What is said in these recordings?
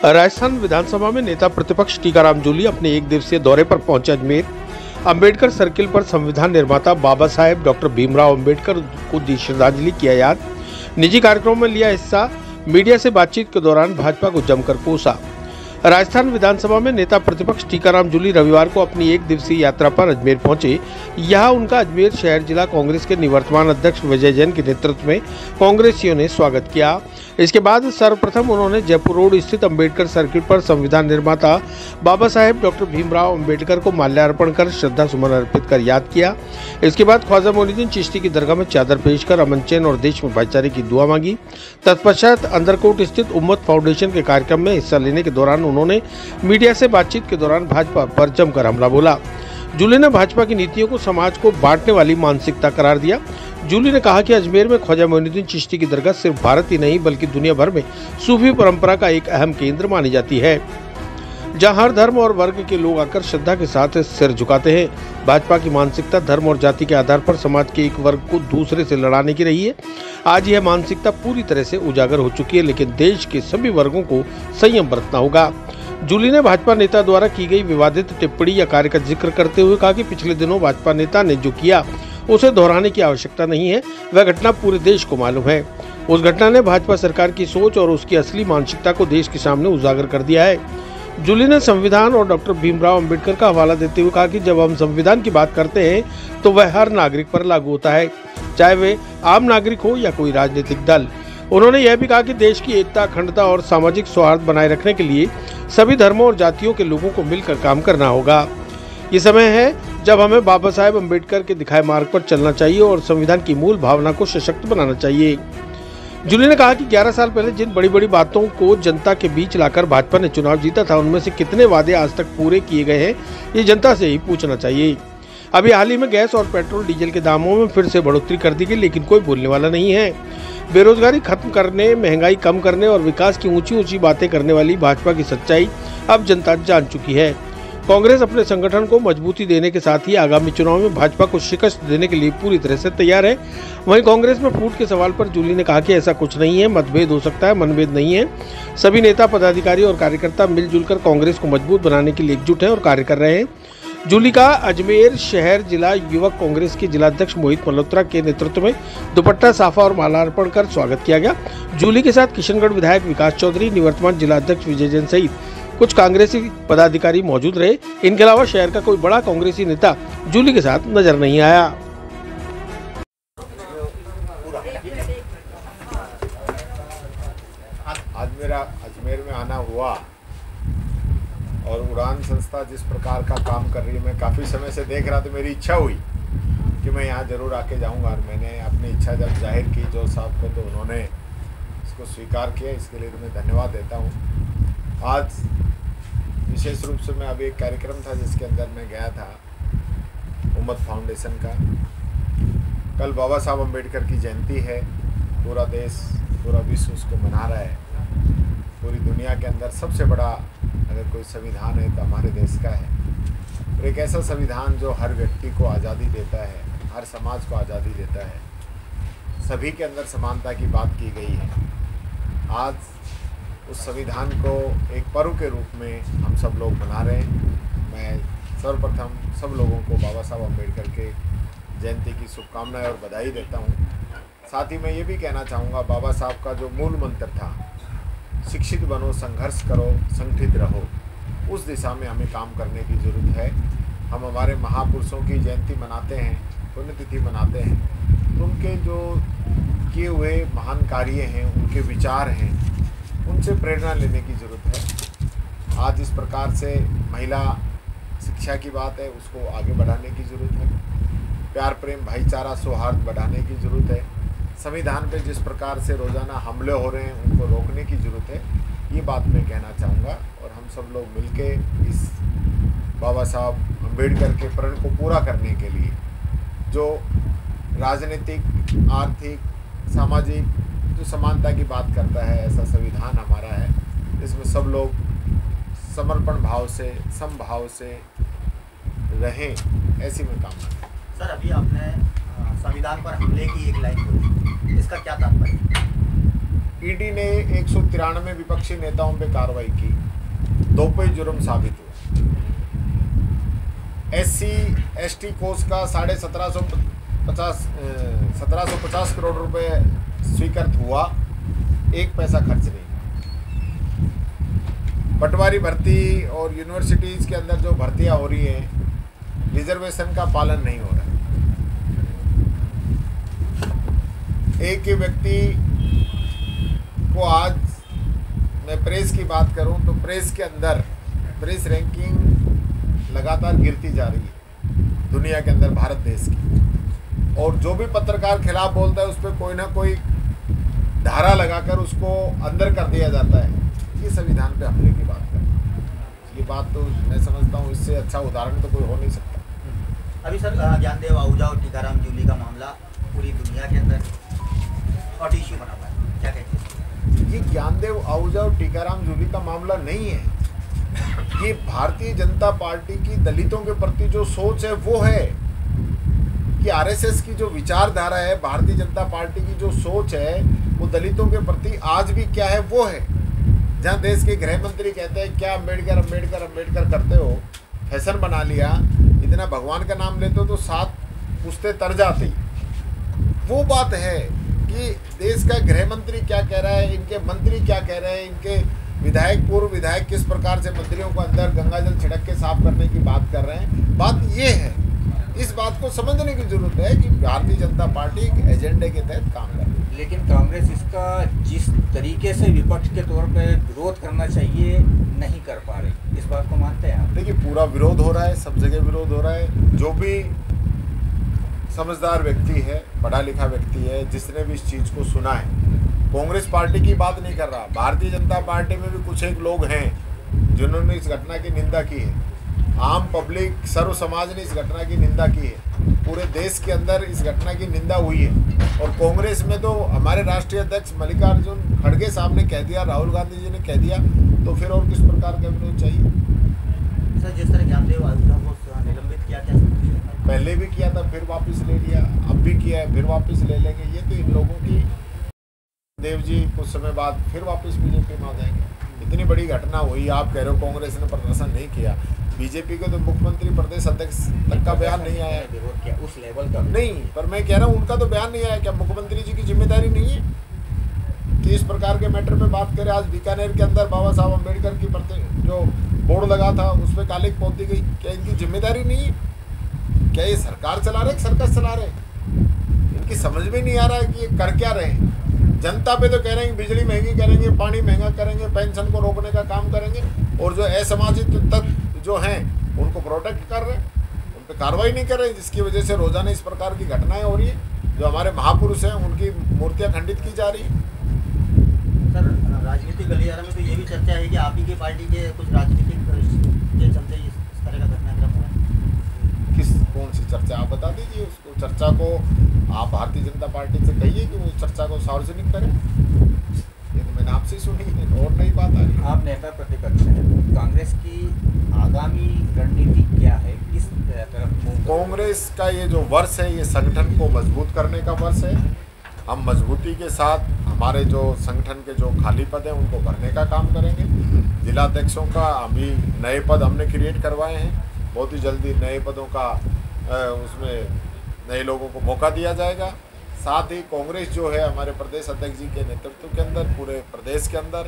राजस्थान विधानसभा में नेता प्रतिपक्ष टीकाराम जूली अपने एक दिवसीय दौरे पर पहुंचे अजमेर। अंबेडकर सर्किल पर संविधान निर्माता बाबा साहेब डॉक्टर भीमराव अंबेडकर को दी श्रद्धांजलि किया याद। निजी कार्यक्रमों में लिया हिस्सा। मीडिया से बातचीत के दौरान भाजपा को जमकर कोसा। राजस्थान विधानसभा में नेता प्रतिपक्ष टीकाराम जूली रविवार को अपनी एक दिवसीय यात्रा पर अजमेर पहुंचे। यहां उनका अजमेर शहर जिला कांग्रेस के निवर्तमान अध्यक्ष विजय जैन के नेतृत्व में कांग्रेसियों ने स्वागत किया। इसके बाद सर्वप्रथम उन्होंने जयपुर रोड स्थित अंबेडकर सर्किल पर संविधान निर्माता बाबा साहेब डॉक्टर भीमराव अंबेडकर को माल्यार्पण कर श्रद्धा सुमन अर्पित कर याद किया। इसके बाद ख्वाजा मोइनुद्दीन चिश्ती की दरगाह में चादर पेश कर अमन चैन और देश में भाईचारे की दुआ मांगी। तत्पश्चात अंदरकोट स्थित उम्मत फाउंडेशन के कार्यक्रम में हिस्सा लेने के दौरान उन्होंने मीडिया से बातचीत के दौरान भाजपा पर जमकर हमला बोला। जूली ने भाजपा की नीतियों को समाज को बांटने वाली मानसिकता करार दिया। जूली ने कहा कि अजमेर में ख्वाजा मोइनुद्दीन चिश्ती की दरगाह सिर्फ भारत ही नहीं बल्कि दुनिया भर में सूफी परंपरा का एक अहम केंद्र मानी जाती है, जहां हर धर्म और वर्ग के लोग आकर श्रद्धा के साथ सिर झुकाते हैं। भाजपा की मानसिकता धर्म और जाति के आधार पर समाज के एक वर्ग को दूसरे से लड़ाने की रही है। आज यह मानसिकता पूरी तरह से उजागर हो चुकी है, लेकिन देश के सभी वर्गों को संयम बरतना होगा। जूली ने भाजपा नेता द्वारा की गई विवादित टिप्पणी या कार्य का जिक्र करते हुए कहा कि पिछले दिनों भाजपा नेता ने जो किया उसे दोहराने की आवश्यकता नहीं है। वह घटना पूरे देश को मालूम है। उस घटना ने भाजपा सरकार की सोच और उसकी असली मानसिकता को देश के सामने उजागर कर दिया है। जूली ने संविधान और डॉक्टर भीमराव अंबेडकर का हवाला देते हुए कहा कि जब हम संविधान की बात करते हैं तो वह हर नागरिक पर लागू होता है, चाहे वे आम नागरिक हो या कोई राजनीतिक दल। उन्होंने यह भी कहा कि देश की एकता, अखंडता और सामाजिक सौहार्द बनाए रखने के लिए सभी धर्मों और जातियों के लोगों को मिलकर काम करना होगा। ये समय है जब हमें बाबा साहेब अंबेडकर के दिखाए मार्ग पर चलना चाहिए और संविधान की मूल भावना को सशक्त बनाना चाहिए। जूली ने कहा कि 11 साल पहले जिन बड़ी बड़ी बातों को जनता के बीच लाकर भाजपा ने चुनाव जीता था, उनमें से कितने वादे आज तक पूरे किए गए हैं, ये जनता से ही पूछना चाहिए। अभी हाल ही में गैस और पेट्रोल डीजल के दामों में फिर से बढ़ोतरी कर दी गई, लेकिन कोई बोलने वाला नहीं है। बेरोजगारी खत्म करने, महंगाई कम करने और विकास की ऊंची ऊंची बातें करने वाली भाजपा की सच्चाई अब जनता जान चुकी है। कांग्रेस अपने संगठन को मजबूती देने के साथ ही आगामी चुनाव में भाजपा को शिकस्त देने के लिए पूरी तरह से तैयार है। वहीं कांग्रेस में फूट के सवाल पर जूली ने कहा कि ऐसा कुछ नहीं है, मतभेद हो सकता है, मनभेद नहीं है। सभी नेता, पदाधिकारी और कार्यकर्ता मिलजुल कर कांग्रेस को मजबूत बनाने के लिए एकजुट है और कार्य कर रहे हैं। जूली का अजमेर शहर जिला युवक कांग्रेस के जिलाध्यक्ष मोहित मल्होत्रा के नेतृत्व में दुपट्टा, साफा और मालार्पण कर स्वागत किया गया। जूली के साथ किशनगढ़ विधायक विकास चौधरी, निवर्तमान जिलाध्यक्ष विजय जैन सहित कुछ कांग्रेसी पदाधिकारी मौजूद रहे। इनके अलावा शहर का कोई बड़ा कांग्रेसी नेता जूली के साथ नजर नहीं आया। आज मेरा अजमेर में आना हुआ और उड़ान संस्था जिस प्रकार का काम कर रही है, मैं काफ़ी समय से देख रहा था। मेरी इच्छा हुई कि मैं यहाँ ज़रूर आके जाऊँगा और मैंने अपनी इच्छा जब जाहिर की जो साहब को, तो उन्होंने इसको स्वीकार किया। इसके लिए तो मैं धन्यवाद देता हूँ। आज विशेष रूप से मैं अभी एक कार्यक्रम था जिसके अंदर मैं गया था, उम्मत फाउंडेशन का। कल बाबा साहब अंबेडकर की जयंती है। पूरा देश, पूरा विश्व उसको मना रहा है। पूरी दुनिया के अंदर सबसे बड़ा अगर कोई संविधान है तो हमारे देश का है। और एक ऐसा संविधान जो हर व्यक्ति को आज़ादी देता है, हर समाज को आज़ादी देता है, सभी के अंदर समानता की बात की गई है। आज उस संविधान को एक पर्व के रूप में हम सब लोग मना रहे हैं। मैं सर्वप्रथम सब लोगों को बाबा साहब अम्बेडकर के जयंती की शुभकामनाएं और बधाई देता हूं। साथ ही मैं ये भी कहना चाहूँगा, बाबा साहब का जो मूल मंत्र था, शिक्षित बनो, संघर्ष करो, संगठित रहो, उस दिशा में हमें काम करने की ज़रूरत है। हम हमारे महापुरुषों की जयंती मनाते हैं, पुण्यतिथि मनाते हैं, तो उनके जो किए हुए महान कार्य हैं, उनके विचार हैं, उनसे प्रेरणा लेने की ज़रूरत है। आज जिस प्रकार से महिला शिक्षा की बात है, उसको आगे बढ़ाने की ज़रूरत है। प्यार, प्रेम, भाईचारा, सौहार्द बढ़ाने की ज़रूरत है। संविधान पे जिस प्रकार से रोज़ाना हमले हो रहे हैं, उनको रोकने की ज़रूरत है। ये बात मैं कहना चाहूँगा। और हम सब लोग मिलके इस बाबा साहब अम्बेडकर के प्रण को पूरा करने के लिए जो राजनीतिक, आर्थिक, सामाजिक जो समानता की बात करता है, ऐसा संविधान हमारा है। इसमें सब लोग समर्पण भाव से, समभाव से रहें, ऐसी मैं कामना करता हूं। सर, अभी आपने संविधान पर हमले की एक लाइन बोली, इसका क्या तात्पर्य? ईडी ने 193 विपक्षी नेताओं पे कार्रवाई की, 2 पे जुर्म साबित हुआ। SC/ST कोष का 1750 करोड़ रुपए स्वीकृत हुआ, 1 पैसा खर्च नहीं। पटवारी भर्ती और यूनिवर्सिटीज़ के अंदर जो भर्तियां हो रही हैं, रिजर्वेशन का पालन नहीं हो रहा है। एक ही व्यक्ति को आज मैं प्रेस की बात करूं तो प्रेस के अंदर प्रेस रैंकिंग लगातार गिरती जा रही है दुनिया के अंदर, भारत देश की। और जो भी पत्रकार खिलाफ बोलता है उस पर कोई ना कोई धारा लगाकर उसको अंदर कर दिया जाता है। ये संविधान पे हमले की बात है। ये बात तो मैं समझता हूँ इससे अच्छा उदाहरण तो कोई हो नहीं सकता। अभी सर ज्ञानदेव आहूजा और टीकाराम जूली का मामला पूरी दुनिया के अंदर हॉट इश्यू बना हुआ है, क्या कहते हैं? ये ज्ञानदेव आहूजा और टीकाराम जूली का मामला नहीं है, ये भारतीय जनता पार्टी की दलितों के प्रति जो सोच है वो है कि आरएसएस की जो विचारधारा है, भारतीय जनता पार्टी की जो सोच है वो दलितों के प्रति आज भी क्या है वो है। जहाँ देश के गृह मंत्री कहते हैं क्या अम्बेडकर अम्बेडकर अम्बेडकर करते हो, फैशन बना लिया, इतना भगवान का नाम लेते हो तो 7 पुश्ते तर जाती। वो बात है कि देश का गृह मंत्री क्या कह रहा है, इनके मंत्री क्या कह रहे हैं, इनके विधायक पूर्व विधायक किस प्रकार से मंत्रियों को अंदर गंगाजल छिड़क के साफ करने की बात कर रहे हैं। बात ये है, इस बात को समझने की जरूरत है कि भारतीय जनता पार्टी एक एजेंडे के तहत काम कर रही है। लेकिन कांग्रेस इसका जिस तरीके से विपक्ष के तौर पे विरोध करना चाहिए नहीं कर पा रही, इस बात को मानते हैं आप? देखिए, पूरा विरोध हो रहा है, सब जगह विरोध हो रहा है। जो भी समझदार व्यक्ति है, पढ़ा लिखा व्यक्ति है, जिसने भी इस चीज़ को सुना है, कांग्रेस पार्टी की बात नहीं कर रहा, भारतीय जनता पार्टी में भी कुछ एक लोग हैं जिन्होंने इस घटना की निंदा की है। आम पब्लिक, सर्व समाज ने इस घटना की निंदा की है। पूरे देश के अंदर इस घटना की निंदा हुई है। और कांग्रेस में तो हमारे राष्ट्रीय अध्यक्ष मल्लिकार्जुन खड़गे साहब ने कह दिया, राहुल गांधी जी ने कह दिया, तो फिर और किस प्रकार का विरोध चाहिए? सर, जिस तरह ज्ञानदेव आहूजा को निलंबित किया, क्या पहले भी किया था, फिर वापस ले लिया, अब भी किया है, फिर वापस ले लेंगे। ये तो इन लोगों की, देव जी कुछ समय बाद फिर वापस बीजेपी में आ जाएंगे। इतनी बड़ी घटना हुई, आप कह रहे हो कांग्रेस ने प्रदर्शन नहीं किया, बीजेपी के तो मुख्यमंत्री प्रदेश अध्यक्ष तक का बयान नहीं आया, विरोध किया उस लेवल का नहीं। पर मैं कह रहा हूँ उनका तो बयान नहीं आया। क्या मुख्यमंत्री जी की जिम्मेदारी नहीं है कि इस प्रकार के मैटर पे बात करें? आज बीकानेर के अंदर बाबा साहब अम्बेडकर की जो बोर्ड लगा था उस पर कालिक पोती गई, क्या इनकी जिम्मेदारी नहीं है? क्या ये सरकार चला रहे, सर्कस चला रहे? इनकी समझ में नहीं आ रहा है कि ये कर क्या रहे हैं। जनता पे तो कह रहे हैं बिजली महंगी करेंगे, पानी महंगा करेंगे, पेंशन को रोकने का काम करेंगे, और जो असामाजिक तत्व जो हैं उनको प्रोटेक्ट कर रहे हैं, उन पर कार्रवाई नहीं कर रहे हैं, जिसकी वजह से रोजाना इस प्रकार की घटनाएं हो रही है। जो हमारे महापुरुष हैं उनकी मूर्तियां खंडित की जा रही है। सर, राजनीतिक गलियारे में तो ये भी चर्चा है कि आप ही की पार्टी के कुछ राजनीतिक के चलते इस तरह का घटनाक्रम हुआ है। कौन सी चर्चा, आप बता दीजिए उसको। चर्चा को आप भारतीय जनता पार्टी से कहिए कि वो चर्चा को सार्वजनिक करें। ये तो मैंने आपसे सुनी है और नई बात आ रही है। आप नेता प्रतिपक्ष हैं, कांग्रेस की आगामी रणनीति क्या है, किस तरफ? कांग्रेस का ये जो वर्ष है, ये संगठन को मजबूत करने का वर्ष है। हम मजबूती के साथ हमारे जो संगठन के जो खाली पद हैं उनको भरने का काम करेंगे। जिलाध्यक्षों का अभी नए पद हमने क्रिएट करवाए हैं, बहुत ही जल्दी नए पदों का उसमें नए लोगों को मौका दिया जाएगा। साथ ही कांग्रेस जो है हमारे प्रदेश अध्यक्ष जी के नेतृत्व के अंदर पूरे प्रदेश के अंदर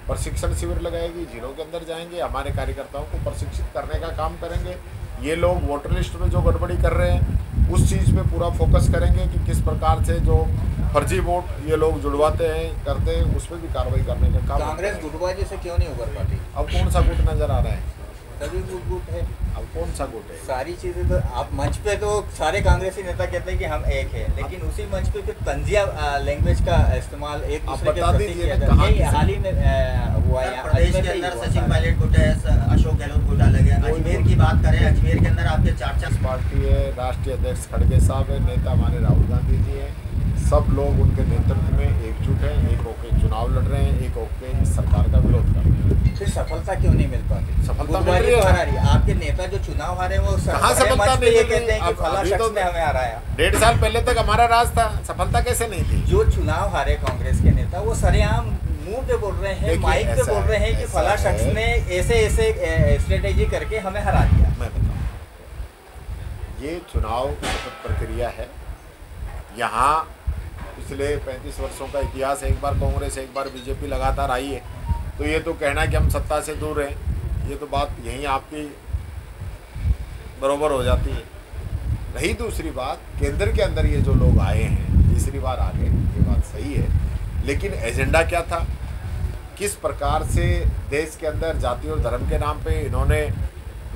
प्रशिक्षण शिविर लगाएगी, जिलों के अंदर जाएंगे, हमारे कार्यकर्ताओं को प्रशिक्षित करने का काम करेंगे। ये लोग वोटर लिस्ट में जो गड़बड़ी कर रहे हैं उस चीज़ पे पूरा फोकस करेंगे कि किस प्रकार से जो फर्जी वोट ये लोग जुड़वाते हैं, करते हैं, उस पर भी कार्रवाई करने का काम। कांग्रेस गुटबाजी से क्यों नहीं उभर पाती? अब कौन सा गुट नजर आ रहा है? सभी गुट है। अब कौन सा गुट है? सारी चीजें तो आप मंच पे तो सारे कांग्रेसी नेता कहते हैं कि हम एक है, लेकिन उसी मंच पे फिर तंजिया लैंग्वेज का इस्तेमाल एक दूसरे के प्रति किया जाता है। यही हाल ही में हुआ है प्रदेश के अंदर। सचिन पायलट गुट है, अशोक गहलोत गुट अलग है। अजमेर की बात करें, अजमेर के अंदर आपके 4 पार्टी है, राष्ट्रीय अध्यक्ष खड़गे साहब है, नेता हमारे राहुल गांधी जी हैं। सब लोग उनके नेतृत्व में एकजुट हैं, एक होकर चुनाव लड़ रहे हैं, एक होकर इस सरकार का विरोध कर रहे हैं। फिर सफलता क्यों नहीं मिल पाती? सफलता मिल रही है। आपके नेता जो चुनाव हारे वो कहाँ सफलता नहीं ये मिल कहते हैं कि रही? फला अभी शख्स तो ने हमें हराया। 1.5 साल पहले तक हमारा राज था, सफलता कैसे नहीं थी? जो चुनाव हारे कांग्रेस के नेता वो सरेआम मुंह पे बोल रहे हैं, माइक पे बोल रहे हैं कि फला शख्स ने ऐसे स्ट्रेटेजी करके हमें हरा दिया। मैं बताऊं, ये चुनाव प्रक्रिया है। यहाँ पिछले 35 वर्षों का इतिहास, एक बार कांग्रेस एक बार बीजेपी लगातार आई है, तो ये तो कहना है कि हम सत्ता से दूर हैं, ये तो बात यहीं आपकी बरोबर हो जाती है। रही दूसरी बात, केंद्र के अंदर ये जो लोग आए हैं तीसरी बार आ गए, ये बात सही है, लेकिन एजेंडा क्या था? किस प्रकार से देश के अंदर जाति और धर्म के नाम पे इन्होंने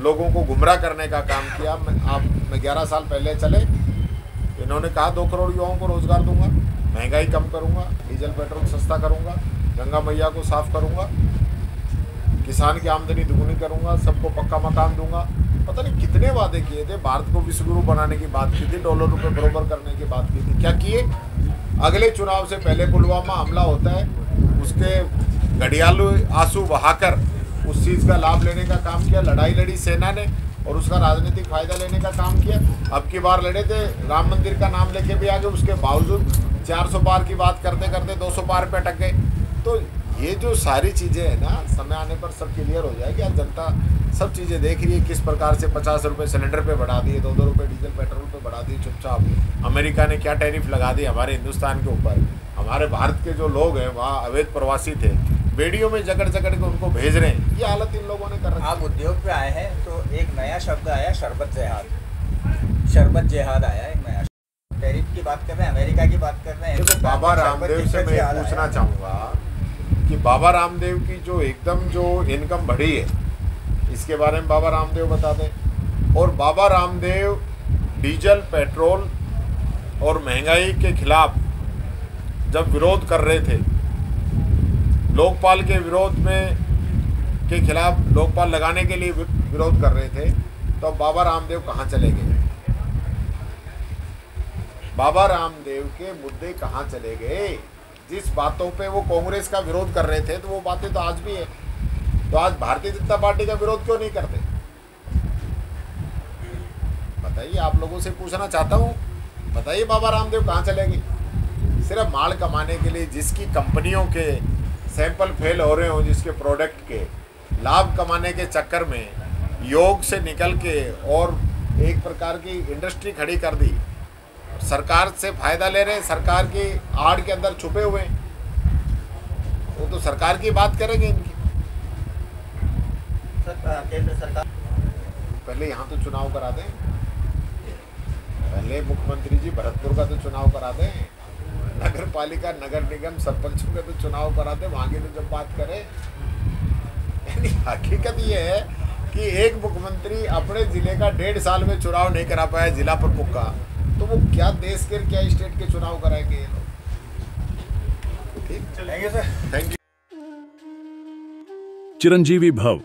लोगों को गुमराह करने का काम किया। मैं 11 साल पहले चले, इन्होंने कहा 2 करोड़ युवाओं को रोजगार दूंगा, महंगाई कम करूंगा, डीजल पेट्रोल सस्ता करूंगा, गंगा मैया को साफ करूंगा, किसान की आमदनी दुगुनी करूंगा, सबको पक्का मकान दूंगा। पता नहीं कितने वादे किए थे। भारत को विश्व गुरु बनाने की बात की थी, डॉलर रुपए बरोबर करने की बात की थी। क्या किए? अगले चुनाव से पहले पुलवामा हमला होता है, उसके घड़ियालू आंसू बहाकर उस चीज़ का लाभ लेने का काम किया। लड़ाई लड़ी सेना ने और उसका राजनीतिक फायदा लेने का काम किया। अब की बार लड़े थे, राम मंदिर का नाम लेके भी आगे, उसके बावजूद 400 पार की बात करते करते 200 पार पे अटक गए। तो ये जो सारी चीज़ें हैं ना, समय आने पर सब क्लियर हो जाएगी। आज जनता सब चीज़ें देख रही है, किस प्रकार से 50 रुपये सिलेंडर पे बढ़ा दिए, 2-2 रुपये डीजल पेट्रोल पे बढ़ा दिए चुपचाप। अमेरिका ने क्या टैरिफ लगा दी हमारे हिंदुस्तान के ऊपर। हमारे भारत के जो लोग हैं वहाँ अवैध प्रवासी थे, बेड़ियों में जकड़ जकड़ के उनको भेज रहे हैं। ये हालत इन लोगों ने कर रखी है। आप उद्योग पे आए हैं तो एक नया शब्द आया, शरबत जिहाद। शरबत जिहाद आया एक नया। टैरिफ की बात कर रहे हैं, अमेरिका की बात कर रहे हैं। तो बाबा रामदेव से मैं पूछना चाहूँगा कि बाबा रामदेव की जो एकदम जो इनकम बढ़ी है, इसके बारे में बाबा रामदेव बता दें। और बाबा रामदेव डीजल पेट्रोल और महंगाई के खिलाफ जब विरोध कर रहे थे, लोकपाल के विरोध में के खिलाफ लोकपाल लगाने के लिए विरोध कर रहे थे, तो अब बाबा रामदेव कहाँ चले गए? बाबा रामदेव के मुद्दे कहाँ चले गए? जिस बातों पे वो कांग्रेस का विरोध कर रहे थे, तो वो बातें तो आज भी है। तो आज भारतीय जनता पार्टी का विरोध क्यों नहीं करते? बताइए, आप लोगों से पूछना चाहता हूँ, बताइए बाबा रामदेव कहाँ चले गए? सिर्फ माल कमाने के लिए, जिसकी कंपनियों के सैंपल फेल हो रहे हो, जिसके प्रोडक्ट के लाभ कमाने के चक्कर में योग से निकल के और एक प्रकार की इंडस्ट्री खड़ी कर दी, सरकार से फायदा ले रहे हैं, सरकार की आड़ के अंदर छुपे हुए हैं। वो तो सरकार की बात करेंगे इनकी। केंद्र सरकार पहले यहाँ तो चुनाव करा दें, पहले मुख्यमंत्री जी भरतपुर का तो चुनाव करा दें, नगर पालिका नगर निगम सरपंचों का तो चुनाव करा दें, वहाँ की तो जब बात करें। यानी हकीकत ये है कि एक मुख्यमंत्री अपने जिले का 1.5 साल में चुनाव नहीं करा पाया, जिला प्रमुख का, तो वो क्या देश के क्या स्टेट के चुनाव कराएंगे ये लोग? ठीक, चलेंगे सर, थैंक यू। चिरंजीवी भव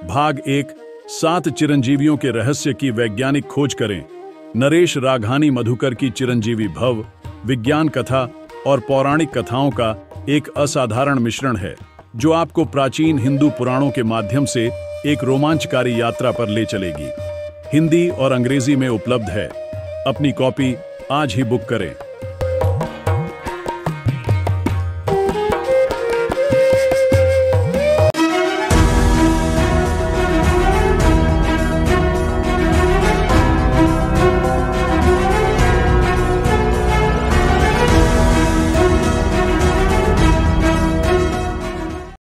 भाग 1 7 चिरंजीवियों के रहस्य की वैज्ञानिक खोज करें। नरेश राघानी मधुकर की चिरंजीवी भव विज्ञान कथा और पौराणिक कथाओं का एक असाधारण मिश्रण है, जो आपको प्राचीन हिंदू पुराणों के माध्यम से एक रोमांचकारी यात्रा पर ले चलेगी। हिंदी और अंग्रेजी में उपलब्ध है। अपनी कॉपी आज ही बुक करें।